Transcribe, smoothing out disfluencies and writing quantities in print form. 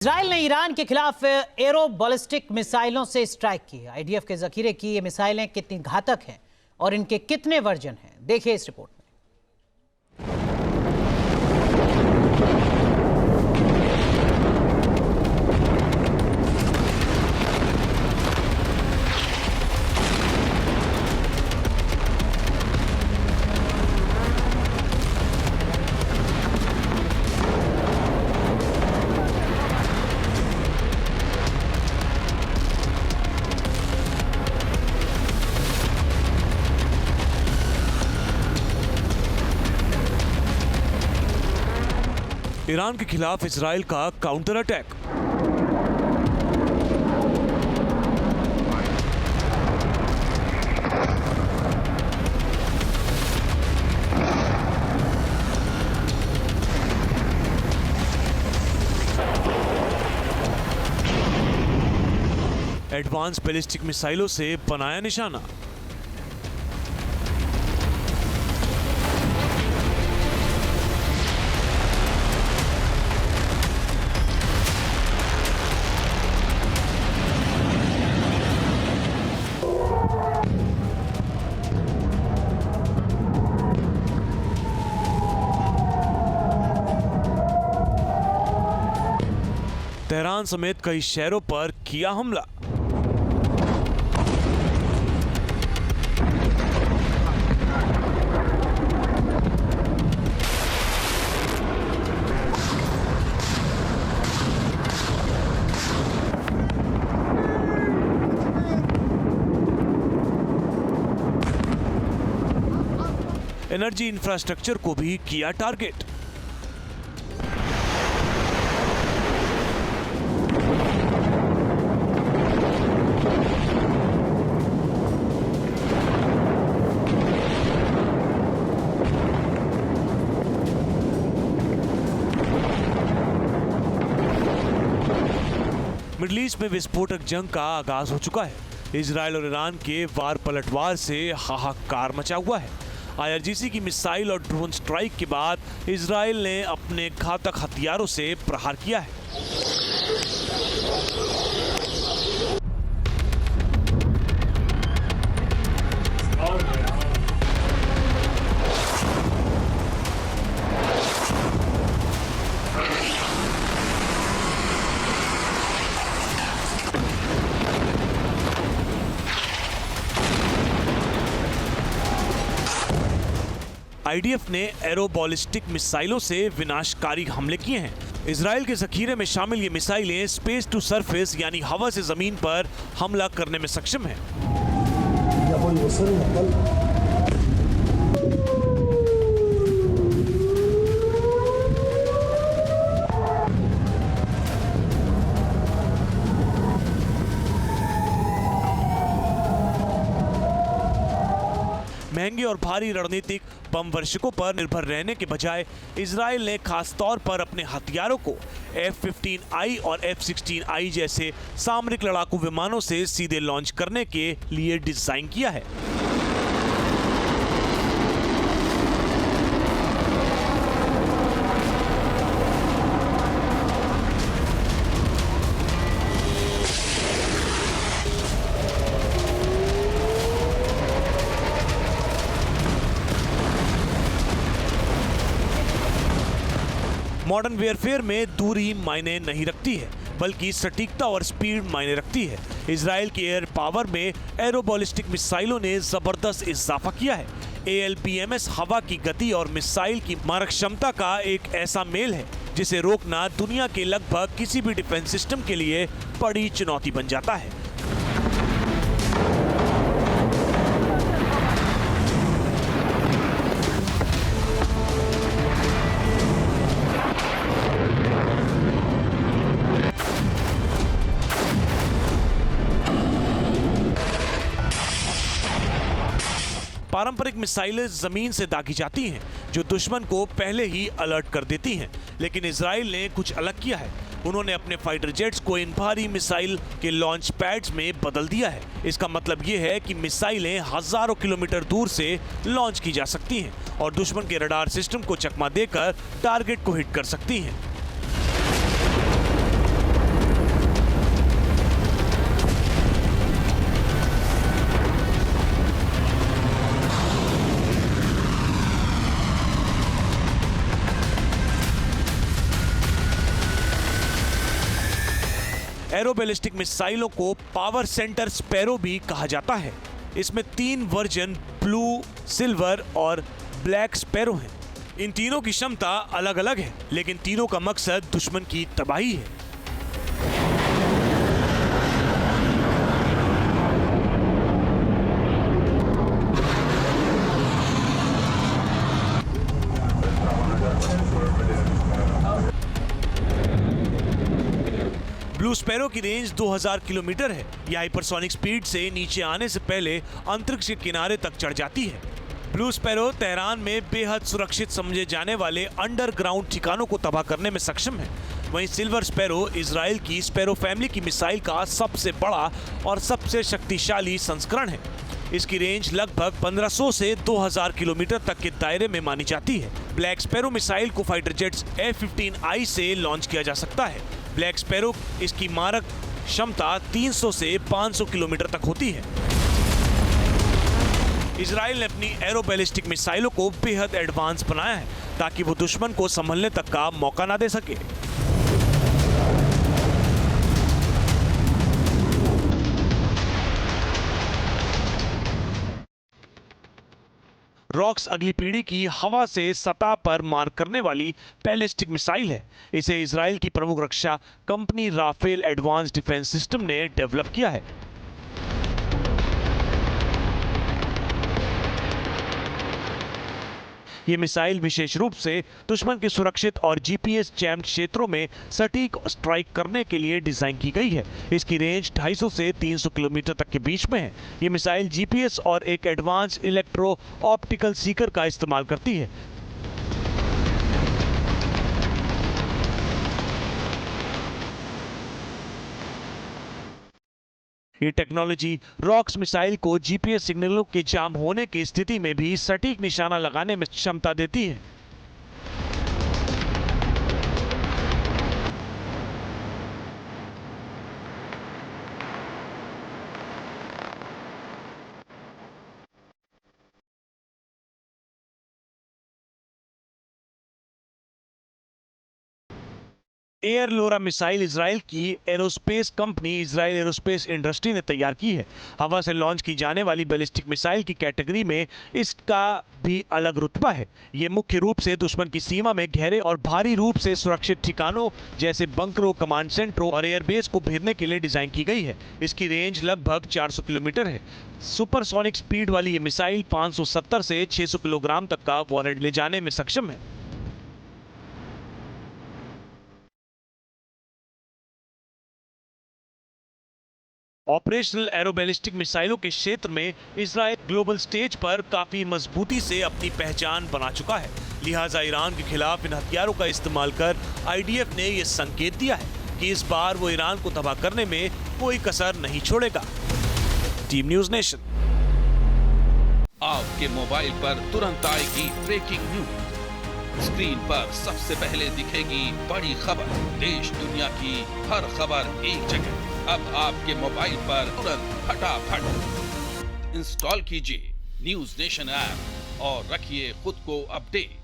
Israel ने Iran के खिलाफ एरो बैलिस्टिक मिसाइलों से स्ट्राइक की है। आईडीएफ के जखीरे की ये मिसाइलें कितनी घातक हैं और इनके कितने वर्जन हैं, देखिए इस रिपोर्ट में। ईरान के खिलाफ इजराइल का काउंटर अटैक। एडवांस बैलिस्टिक मिसाइलों से बनाया निशाना। तेहरान समेत कई शहरों पर किया हमला। एनर्जी इंफ्रास्ट्रक्चर को भी किया टारगेट। मिडल ईस्ट में विस्फोटक जंग का आगाज हो चुका है। इजराइल और ईरान के वार पलटवार से हाहाकार मचा हुआ है। आईआरजीसी की मिसाइल और ड्रोन स्ट्राइक के बाद इजराइल ने अपने घातक हथियारों से प्रहार किया है। आईडीएफ ने एरो बैलिस्टिक मिसाइलों से विनाशकारी हमले किए हैं। इजराइल के जखीरे में शामिल ये मिसाइलें स्पेस टू सरफेस यानी हवा से जमीन पर हमला करने में सक्षम हैं। महंगे और भारी रणनीतिक बम वर्षकों पर निर्भर रहने के बजाय इजराइल ने खास तौर पर अपने हथियारों को F-15I और F-16I जैसे सामरिक लड़ाकू विमानों से सीधे लॉन्च करने के लिए डिजाइन किया है। मॉडर्न वेयरफेयर में दूरी मायने नहीं रखती है, बल्कि सटीकता और स्पीड मायने रखती है। इजराइल की एयर पावर में एरो बैलिस्टिक मिसाइलों ने जबरदस्त इजाफा किया है। ALPMS हवा की गति और मिसाइल की मारक क्षमता का एक ऐसा मेल है जिसे रोकना दुनिया के लगभग किसी भी डिफेंस सिस्टम के लिए बड़ी चुनौती बन जाता है। पारंपरिक मिसाइलें जमीन से दागी जाती हैं, जो दुश्मन को पहले ही अलर्ट कर देती हैं। लेकिन इजराइल ने कुछ अलग किया है। उन्होंने अपने फाइटर जेट्स को इन भारी मिसाइल के लॉन्च पैड्स में बदल दिया है। इसका मतलब ये है कि मिसाइलें हजारों किलोमीटर दूर से लॉन्च की जा सकती हैं और दुश्मन के रडार सिस्टम को चकमा देकर टारगेट को हिट कर सकती हैं। एरो बैलिस्टिक मिसाइलों को पावर सेंटर स्पैरो भी कहा जाता है। इसमें 3 वर्जन ब्लू, सिल्वर और ब्लैक स्पैरो हैं। इन तीनों की क्षमता अलग अलग है, लेकिन तीनों का मकसद दुश्मन की तबाही है। ब्लू स्पैरो की रेंज 2000 किलोमीटर है। यह हाइपरसोनिक स्पीड से नीचे आने से पहले अंतरिक्ष के किनारे तक चढ़ जाती है। ब्लू स्पैरो तेहरान में बेहद सुरक्षित समझे जाने वाले अंडरग्राउंड ठिकानों को तबाह करने में सक्षम है। वहीं सिल्वर स्पैरो इजराइल की स्पैरो फैमिली की मिसाइल का सबसे बड़ा और सबसे शक्तिशाली संस्करण है। इसकी रेंज लगभग 1500 से 2000 किलोमीटर तक के दायरे में मानी जाती है। ब्लैक स्पैरो मिसाइल को फाइटर जेट्स F-15I से लॉन्च किया जा सकता है। ब्लैक स्पैरो इसकी मारक क्षमता 300 से 500 किलोमीटर तक होती है। इजराइल ने अपनी एरो बैलिस्टिक मिसाइलों को बेहद एडवांस बनाया है ताकि वो दुश्मन को संभलने तक का मौका ना दे सके। रॉक्स अगली पीढ़ी की हवा से सतह पर मार करने वाली बैलिस्टिक मिसाइल है। इसे इजराइल की प्रमुख रक्षा company Rafael advance defence system ने डेवलप किया है। ये मिसाइल विशेष रूप से दुश्मन के सुरक्षित और जीपीएस जैम्ड क्षेत्रों में सटीक स्ट्राइक करने के लिए डिजाइन की गई है। इसकी रेंज 250 से 300 किलोमीटर तक के बीच में है। ये मिसाइल जीपीएस और एक एडवांस इलेक्ट्रो ऑप्टिकल सीकर का इस्तेमाल करती है। ये टेक्नोलॉजी रॉक्स मिसाइल को जीपीएस सिग्नलों के जाम होने की स्थिति में भी सटीक निशाना लगाने में क्षमता देती है। एयर लोरा मिसाइल इजराइल की aerospace company Israel aerospace industry ने तैयार की है। हवा से लॉन्च की जाने वाली बैलिस्टिक मिसाइल की कैटेगरी में इसका भी अलग रुतबा है। ये मुख्य रूप से दुश्मन की सीमा में गहरे और भारी रूप से सुरक्षित ठिकानों जैसे बंकरों, कमांड सेंटरों और एयरबेस को भेदने के लिए डिजाइन की गई है। इसकी रेंज लगभग 400 किलोमीटर है। सुपरसोनिक स्पीड वाली ये मिसाइल 570 से 600 किलोग्राम तक का वॉरेंट ले जाने में सक्षम है। ऑपरेशनल एरोबैलिस्टिक मिसाइलों के क्षेत्र में इजराइल ग्लोबल स्टेज पर काफी मजबूती से अपनी पहचान बना चुका है। लिहाजा ईरान के खिलाफ इन हथियारों का इस्तेमाल कर आईडीएफ ने यह संकेत दिया है कि इस बार वो ईरान को तबाह करने में कोई कसर नहीं छोड़ेगा। Team news nation. आपके मोबाइल पर तुरंत आएगी ब्रेकिंग न्यूज। स्क्रीन पर सबसे पहले दिखेगी बड़ी खबर। देश दुनिया की हर खबर एक जगह। अब आपके मोबाइल पर तुरंत फटाफट इंस्टॉल कीजिए न्यूज़ नेशन ऐप और रखिए खुद को अपडेट।